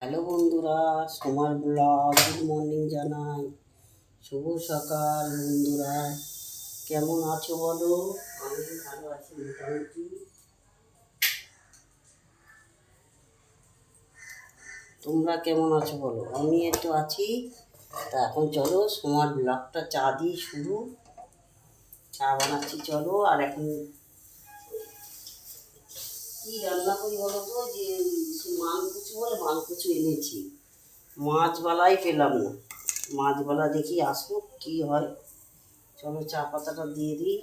Hello বন্ধুরা, সোমার blog good morning জানাই। শুভ সকাল বন্ধুরা, কেমন আছো বলো? আমি ভালো আছি মোটামুটি। তোমরা কেমন আছো বলো? আমি একটু আছি। তা এখন চলো সোমার ব্লগটা চা দিয়ে শুরু। চা বানাচ্ছি চলো। আর এখন কি রান্না করি বলো তো? যে মানকুচু বলে মানকুচু এনেছি, মাছবালাই পেলাম না। মাছবালা দেখি আসুক কি হয়। চলো চা পাতাটা দিয়ে দিই।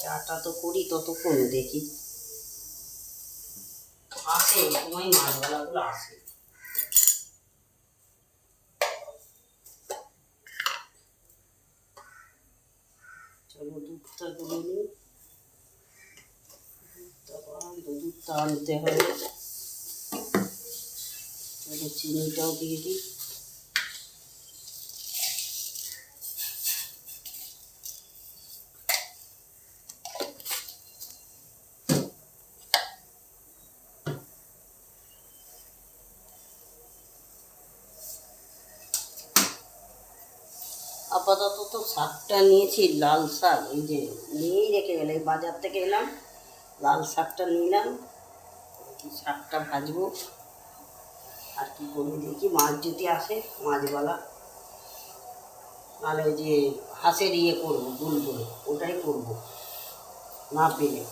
চাটা তো করি ততক্ষণ দেখি আসে সময়, মাছবালাগুলো আসে। চলো দুধটা তুলে নিই। দুধটা আনতে হবে। চলো চিনিটাও দিয়ে দিই। আপাতত তো শাকটা নিয়েছি, লাল শাক, এই যে নিয়েই রেখে গেলে, এই বাজার থেকে এলাম, লাল শাকটা নিলাম। শাকটা ভাজবো আর কি করবো দেখি, মাছ যদি আসে মাছওয়ালা, নাহলে ওই যে হাঁসের ইয়ে করবো গুল করে, ওটাই করবো না পেলে।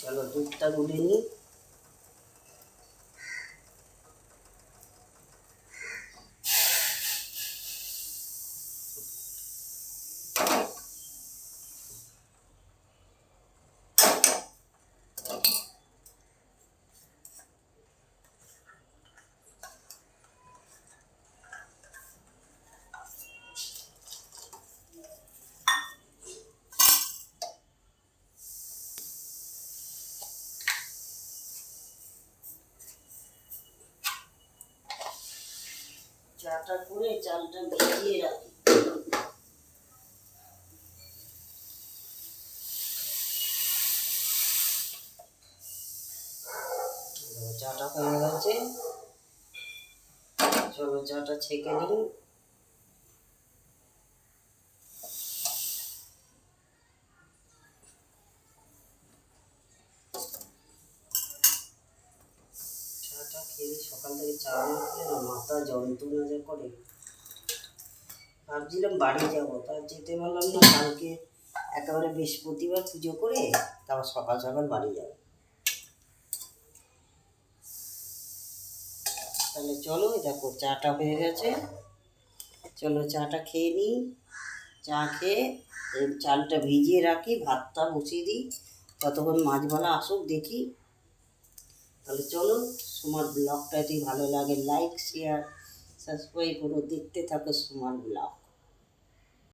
চলো দুধটা গুলে নিই। চাটা করে চালটা ভিজিয়ে রাখি। চাটা হয়ে গেছে, চলো চাটা ছেঁকে নিই। চাটা খেয়ে সকাল থেকে চা না খেলে না মাথা যন্ত্রণা যে করে। ভাবছিলাম বাড়ি যাবো, তার যেতে পারলাম না। কালকে একেবারে বৃহস্পতিবার পুজো করে তারপর সকাল সকাল বাড়ি যাবো। তাহলে চলো, দেখো চাটা হয়ে গেছে, চলো চাটা খেয়ে নিই। চা খেয়ে চালটা ভিজিয়ে রাখি, ভাতটা বসিয়ে দিই, ততক্ষণ মাছবালা আসুক দেখি। তাহলে চলো, তোমার ব্লগটা যদি ভালো লাগে লাইক শেয়ার সাবস্ক্রাইব করো, দেখতে থাকো তোমার ব্লগ।